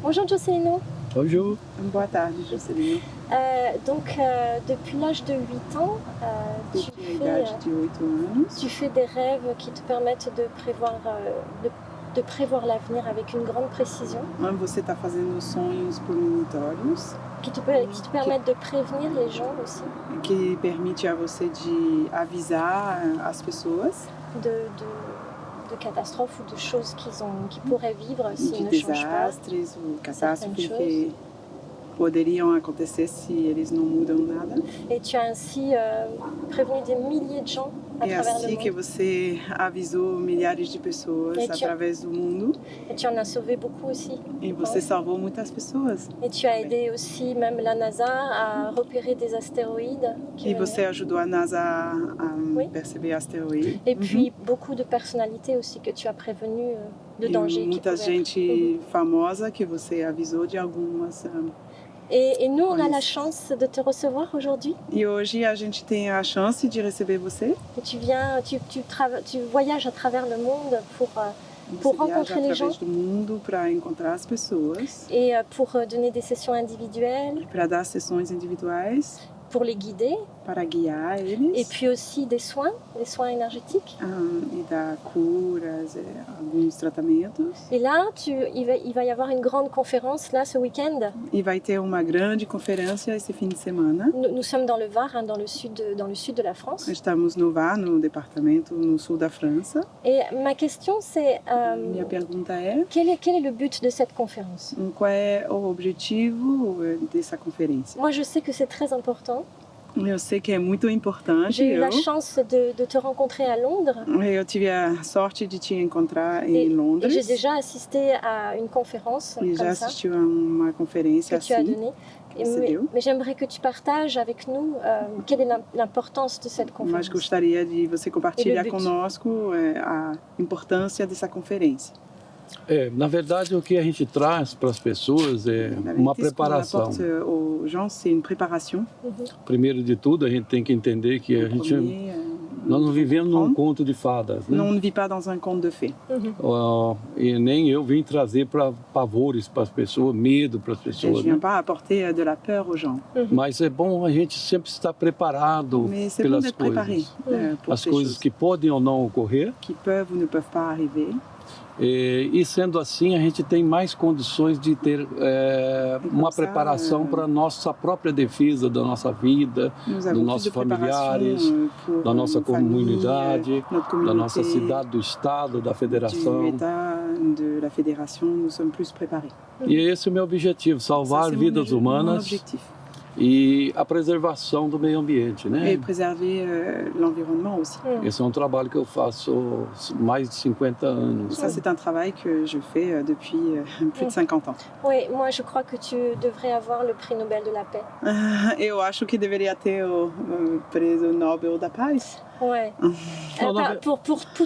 Bonjour Jocelino. Bonjour. Boa tarde, Jocelino. Depuis l'âge de 8 ans, Depuis a idade de 8 anos, tu fais des rêves qui te permettent de prévoir l'avenir avec une grande précision, você está fazendo sonhos premonitórios qui te permettent de prévenir les gens aussi que permite a você de avisar as pessoas de catastrophes ou de choses qui pourraient vivre s'ils de ne changent pas. desastres ou catástrofes que poderiam acontecer se eles não mudam nada. Et tu as ainsi prévenu des milliers de gens à É travers assim le que monde. você avisou milhares de pessoas Et tu- através do mundo Et tu en as sauvé beaucoup aussi. e você salvou muitas pessoas. Et tu as aidé aussi même la NASA à repérer des astéroïdes. E você ajudou a NASA a Oui. perceber asteroides. Et puis beaucoup de personnalités aussi que tu as prévenues de E dangers. qui muita pouvaient être. gente famosa que você avisou de algumas. Et nous, on a Oui. la chance de te recevoir aujourd'hui. E hoje a gente tem a chance de receber você. Et tu voyages à travers le monde pour Você viaja rencontrer les através gens. do mundo para encontrar as pessoas, Et pour donner des sessions individuelles, para dar sessões individuais, pour les guider. para guiar eles. Et puis aussi des soins énergétiques. E dar curas, alguns tratamentos. Et là, il va y avoir une grande conférence là ce week-end. E vai ter uma grande conferência esse fim de semana. Nous sommes dans le Var, dans le sud de la France. Estamos no Var, no departamento no sul da França. Et ma question c'est Minha pergunta é: quel est le but de cette conférence? qual é o objetivo dessa conferência? Moi, je sais que c'est très important. Eu sei que é muito importante. J'ai eu la chance de te rencontrer à Londres. Eu tive a sorte de te encontrar Et em Londres. j'ai déjà assisté à une conférence E já comme ça assistiu a uma conferência que tu as assim. donnée. Mais j'aimerais que tu partages avec nous quelle est l'importance de cette Mas conférence. gostaria de você compartilhar Ele- conosco a importância dessa conferência. Na verdade, o que a gente traz para as pessoas é Na uma verdade, ce qu'on preparação. apporte aux gens, c'est une préparation. Primeiro de tudo, a gente tem que entender que Premier, nós não vivemos num conto de fadas, né? on ne vit pas dans un conte de fées. E nem eu vim trazer para pavores para as pessoas, medo para as Je pessoas, ne viens né? pas apporter de la peur aux gens. Mas é bom a gente sempre estar preparado Mais c'est bon pelas d'être préparé coisas. pour As ces coisas choses que podem ou não ocorrer. qui peuvent ou ne peuvent pas arriver. E sendo assim, a gente tem mais condições de ter uma preparação para a nossa própria defesa da nossa vida, Nous dos avons plus nossos de préparation familiares, pour da nossa nos familles, comunidade, notre da nossa communauté, cidade, do estado, da du federação. État, de la fédération. Nous sommes plus préparés. E esse é o meu objetivo, Ça, salvar c'est vidas mon humanas objectif. e a preservação do meio ambiente, né? Et préserver l'environnement aussi. Esse é um trabalho que eu faço há mais de 50 anos. Ça, c'est un travail que je fais depuis plus de 50 ans. Oui, moi je crois que tu devrais avoir le prix Nobel de la paix. Eu acho que deveria ter o prêmio Nobel da Paz Ouais. Pour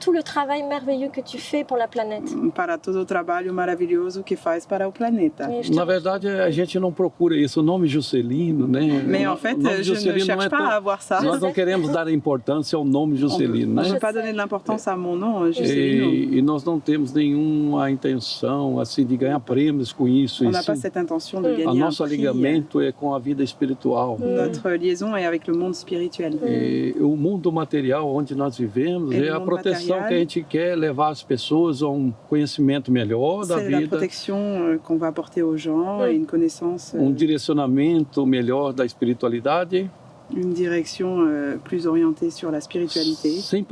tout le travail merveilleux que tu fais pour la planète. para todo o trabalho maravilhoso que faz para o planeta. Et je te- Na verdade, a gente não procura isso. O nome Juscelino, né? Mais en fait, O nome je ne Juscelino cherche pas à avoir ça. Nós não queremos dar importância ao nome Juscelino, Je ne né? veux pas donner de l'importance à mon nom, Juscelino. E nós não temos nenhuma intenção assim de ganhar prêmios com isso. On E n'a pas sim, cette intention de a gagner un nosso prix. ligamento é com a vida espiritual. Notre liaison est avec le monde spirituel. E o mundo material onde nós vivemos E é no a mundo proteção material, que a gente quer levar as pessoas a um conhecimento melhor da C'est la vida, protection qu'on va apporter aux gens et une connaissance, direcionamento melhor da espiritualidade, une direction plus orientée sur la spiritualité. sem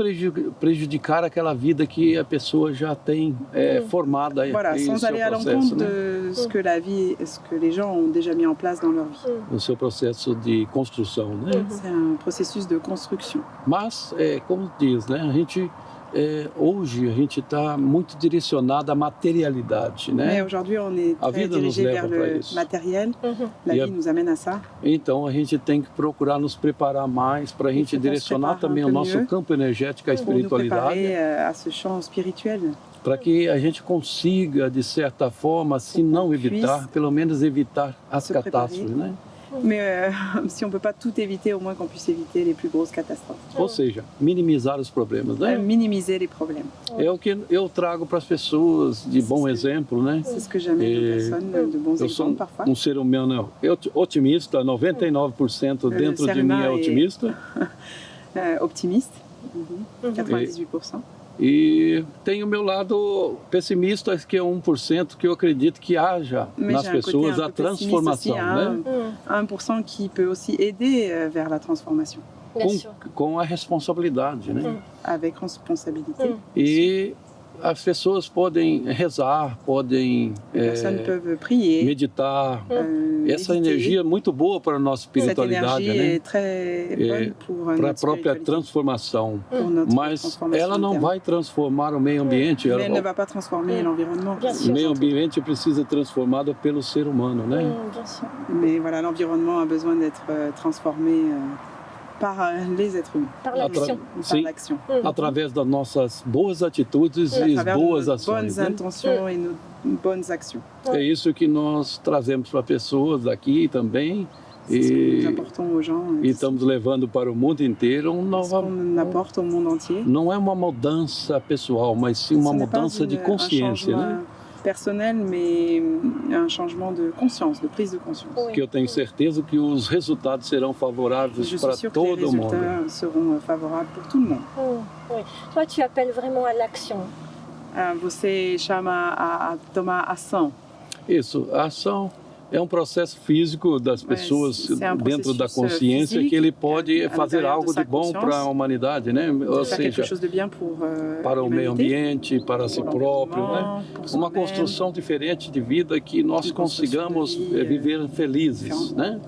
prejudicar aquela vida que a pessoa já tem formada Voilà, em sans seu aller à processo, l'encontre né? de ce que les gens ont déjà mis en place dans leur vie. No seu processo de construção, né? C'est un processus de construction. Mas, como diz, né? Hoje a gente está muito direcionado à materialidade, Mais né? aujourd'hui, on est A très vida nos dirigé leva vers para le isso. matériel. La E a- vie nous amène à ça. Então a gente tem que procurar nos preparar mais para a gente Faut qu'on se direcionar prépare também un o peu nosso mieux campo energético, a Pour nous espiritualidade, préparer à ce champ spirituel. para que a gente consiga, de certa forma, se não puisse evitar, pelo menos evitar as se preparer. catástrofes, né? Mais si on ne peut pas tout éviter, au moins qu'on puisse éviter les plus grosses catastrophes. Ou seja, minimizar os problemas, né? Minimiser les problèmes. É o que eu trago para as pessoas de bom exemplo, né? C'est ce que j'amène aux personnes, de bons Eu sou exemples parfois. ser humano otimista, 99% dentro de mim é otimista. Optimiste, 98%. E tem o meu lado pessimista, que é 1%, que eu acredito que haja nas pessoas a transformação, né? 1% qui peut aussi aider vers la transformation. Com a responsabilidade, né? Avec responsabilité. E as pessoas podem rezar, podem meditar. Essa energia é muito boa para a nossa espiritualidade, né? Para a própria transformação. Mas ela não vai transformar o meio ambiente. Ela não vai transformar o environnement. O meio ambiente precisa ser transformado pelo ser humano, né? Mais voilà, l'environnement a besoin d'être transformé par les êtres humains. Par l'action. L'action. Através das nossas boas atitudes e boas ações. Bonnes intentions et nos bonnes actions. É isso que nós trazemos para pessoas aqui também. E estamos levando para o mundo inteiro não é uma mudança pessoal, mas sim uma mudança de consciência, né? Personnel, mais un changement de conscience, de prise de conscience. Que eu tenho certeza que os resultados serão favoráveis para todo mundo. Les résultats seront favorables pour tout le monde. Oui. Toi, tu appelles vraiment à l'action. Você chama a tomar ação. Isso, a ação é um processo físico das pessoas dentro da consciência que ele pode fazer algo de bom para a humanidade, né? Ou seja, para o meio ambiente, para si próprio, né? Uma construção diferente de vida que nós consigamos viver felizes, né?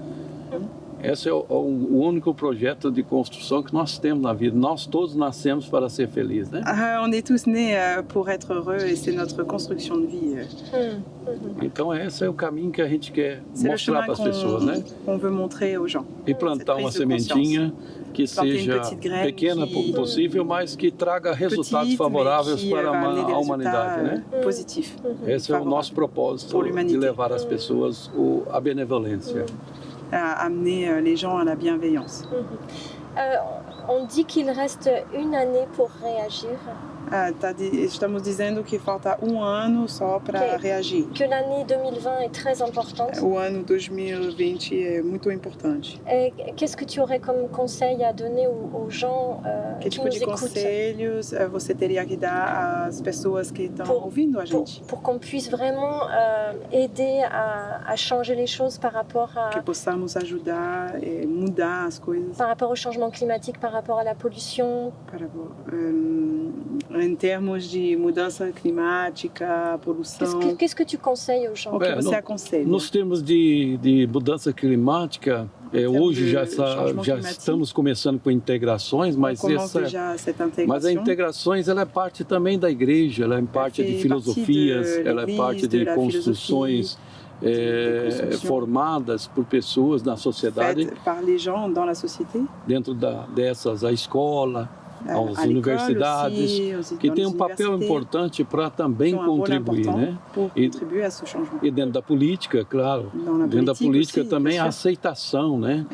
Esse é o único projeto de construção que nós temos na vida. Nós todos nascemos para ser felizes, né? On est tous nés pour être heureux et c'est notre construction de vie. Então esse é o caminho que a gente quer mostrar para as pessoas, né? On veut montrer aux gens. E plantar uma sementinha que seja pequena possível, mas que traga resultados favoráveis para a humanidade, né? Positif. Esse é o nosso propósito de levar as pessoas a benevolência. À amener les gens à la bienveillance. On dit qu'il reste une année pour réagir. Estamos dizendo que falta ano só para reagir. Que l'année 2020 est très importante. O ano 2020 é muito importante. Qu'est-ce que tu aurais comme conseil à donner aux gens que qui tipo nous de écoutent? Conselhos você teria que dar às pessoas que estão ouvindo a gente? Pour qu'on puisse vraiment aider à changer les choses par rapport à... Que possamos ajudar e mudar as coisas. Par rapport au changement climatique, par rapport à la pollution. Em termos de mudança climática, poluição. Qu'est-ce que tu conseilles aux gens? O que você aconselha? Nos termos de mudança climática, hoje já estamos começando com integrações, mas a integrações ela é parte também da igreja, ela é parte de filosofias, ela é parte de construções formadas por pessoas na sociedade. Par les gens dans la société. Dentro dessas, a escola, as universidades, que tem um papel importante para também contribuir, né? E dentro da política, claro, dentro da política também a aceitação, né?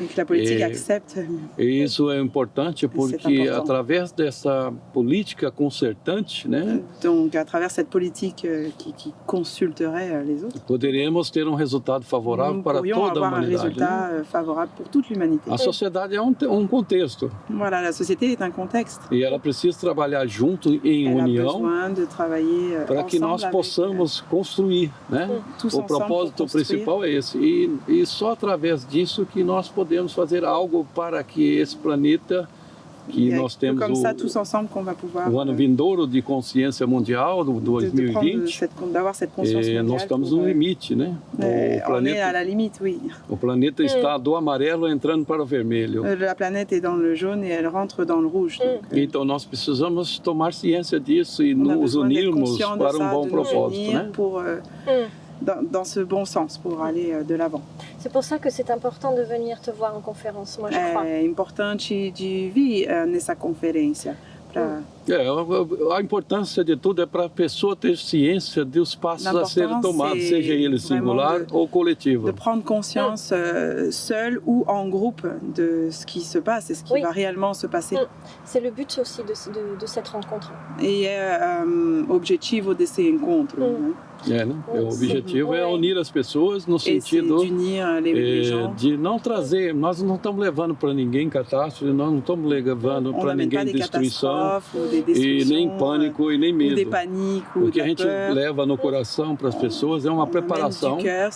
E isso é importante porque através dessa política concertante, né? Donc, à travers cette politique qui consulterait les autres, poderíamos ter um resultado favorável para toda a humanidade. A sociedade é um contexto. Voilà, la société est un contexte. E ela precisa trabalhar junto em união para que nós possamos construir, né? O propósito principal é esse. E só através disso que nós podemos fazer algo para que esse planeta que nós temos o ano vindouro de consciência mundial do 2020, nós estamos no limite, né? O planeta está do amarelo entrando para o vermelho. A planète est dans le jaune et elle rentre dans le rouge. Então nós precisamos tomar ciência disso e nos unirmos para um bom propósito, né? Dans ce bon sens pour aller de l'avant. C'est pour ça que c'est important de venir te voir en conférence, moi je crois. É importante de vir nessa conferência, para... A importância de tudo é para a pessoa ter ciência dos passos a serem tomados, seja ele singular ou coletivo. De prendre conscience seul ou en groupe de ce qui se passe et ce qui va réellement se passer. C'est le but aussi de cette rencontre. E o objetivo desse encontro. Né? O objetivo é unir as pessoas no sentido de não trazer, nós não estamos levando para ninguém catástrofe, nós não estamos levando para ninguém destruição, e nem pânico e nem medo. O que a gente leva no coração para as pessoas é uma preparação. Né?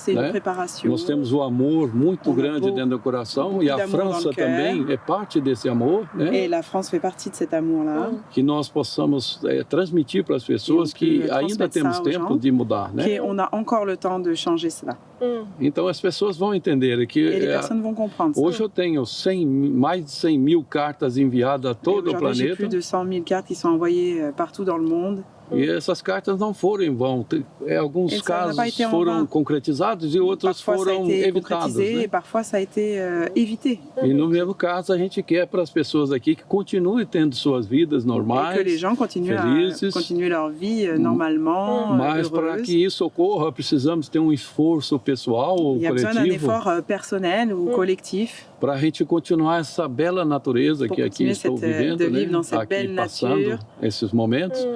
Nós temos o amor muito grande dentro do coração e a França também é parte desse amor. Né? E a França faz parte desse amor-là. Que nós possamos transmitir para as pessoas que ainda temos tempo de mudar. Né? Que on a encore le temps de changer cela. Então as pessoas vão entender que hoje eu tenho mais de 100 mil cartas enviadas a todo o planeta. J'ai plus de 100 000 cartes qui sont envoyées partout dans le monde. E essas cartas não foram em vão. Alguns casos foram concretizados e outros foram evitados. Né? Parfois ça a été évité. E no mesmo caso a gente quer para as pessoas aqui que continuem tendo suas vidas normais, que les gens felizes, continuent leur vie normalement. Mas para que isso ocorra precisamos ter um esforço pessoal ou coletivo. Il y a besoin d'un effort personnel ou collectif. Para a gente continuar essa bela natureza que aqui estou vivendo, né? Aqui passando esses momentos.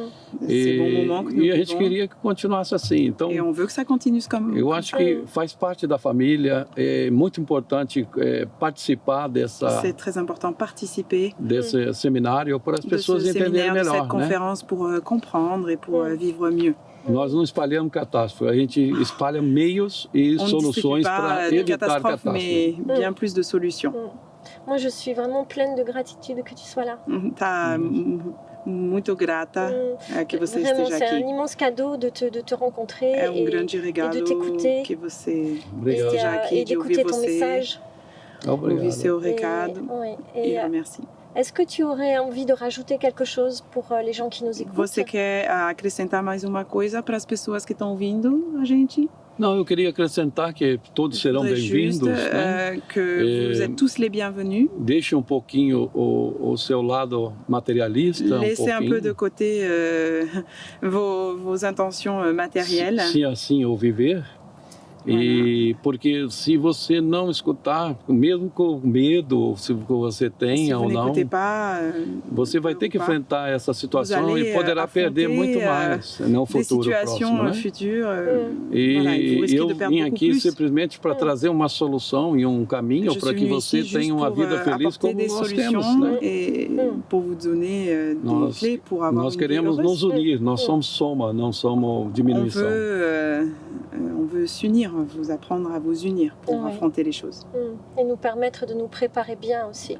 E a gente queria que continuasse assim. Então, eu acho que faz parte da família, é muito importante participar desse seminário para as pessoas entenderem melhor. Conférence pour comprendre et pour vivre mieux. Nós não espalhamos catástrofe, a gente espalha meios e soluções para evitar catástrofe. Mais bien plus de solutions. Moi, je suis vraiment pleine de gratitude que tu sois là. Tá muito grata que você esteja aqui. C'est un immense cadeau de te rencontrer grande regalo et de t'écouter que você esteja aqui, de ouvir você, ouvir seu recado e remerciar. Est-ce que tu aurais envie de rajouter quelque chose pour les gens qui nous écoutent? Você quer acrescentar mais uma coisa para as pessoas que estão ouvindo a gente? Não, eu queria acrescentar que todos serão bem-vindos. Né? Que vous êtes tous les bienvenus. Deixe um pouquinho o seu lado materialista. Laissez un peu de côté vos intentions matérielles. Se assim ou viver. E porque se você não escutar, mesmo com medo se você tem ou não, você vai ter que enfrentar essa situação e poderá perder muito mais no futuro próximo. Né? E eu vim aqui simplesmente para trazer uma solução e um caminho para que você tenha uma vida feliz como nós temos. Né? Nós queremos nos unir, nós somos soma, não somos diminuição. On veut s'unir, vous apprendre à vous unir pour affronter les choses. Et nous permettre de nous préparer bien aussi.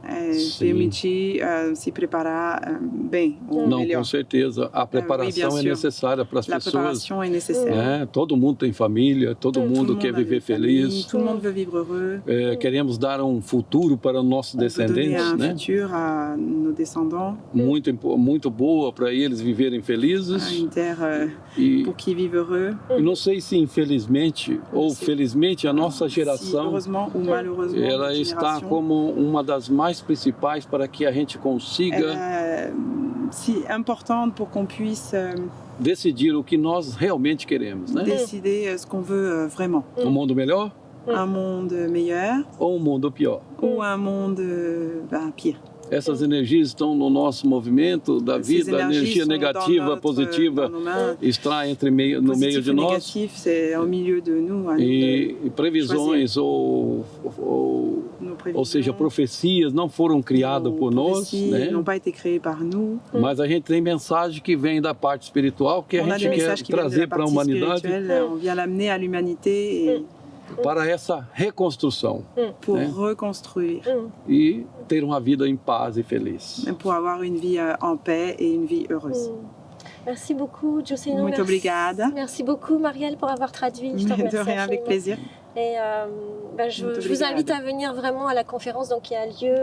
Permitir se preparar bem, ou não, melhor. Com certeza. A preparação é necessária para as pessoas. A preparação é necessária. Todo mundo tem família, todo mundo quer viver feliz. Tout le monde veut vivre heureux. Queremos dar um futuro para os nossos descendentes, né? Futur à nos descendants. Muito boa para eles viverem felizes. Une terre pour qu'ils vivent heureux. E não sei se infelizmente ou felizmente a nossa geração ela está como uma das mais principais para que a gente consiga importante pour qu'on puisse decidir o que nós realmente queremos, né? Décider ce qu'on veut vraiment. Um mundo melhor? Un monde meilleur? Ou um mundo pior? Ou un monde pire? Essas energias estão no nosso movimento da vida, a energia negativa, positiva está no meio de nós. E previsões ou seja, profecias não foram criadas por nós, né? Mas a gente tem mensagem que vem da parte espiritual que a gente quer trazer para a humanidade. Para essa reconstrução. Pour reconstruire. E ter uma vida em paz e feliz. Pour avoir une vie en paix et une vie heureuse. Merci beaucoup, Jocelyne. Muito obrigada. Merci beaucoup, Marielle, pour avoir traduit. Je te remercie. De rien, avec plaisir. Et je vous invite à venir vraiment à la conférence donc, qui a lieu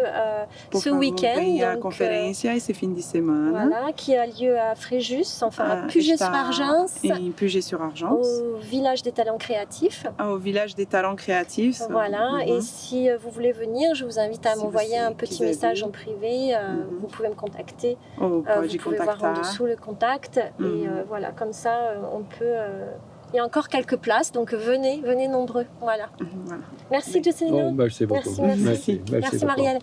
ce week-end. Venha à conferência esse fim de semana. Voilà, qui a lieu à Fréjus, enfin à Puget-sur-Argens. Em Puget-sur-Argens. Au village des talents créatifs. Au village des talents créatifs. Voilà, et si vous voulez venir, je vous invite à m'envoyer un petit message en privé. Vous pouvez me contacter. Vous pouvez voir en dessous le contact. Et voilà, comme ça, on peut... il y a encore quelques places, donc venez nombreux. Voilà. Merci, Juscelino. Merci beaucoup. Merci Marielle.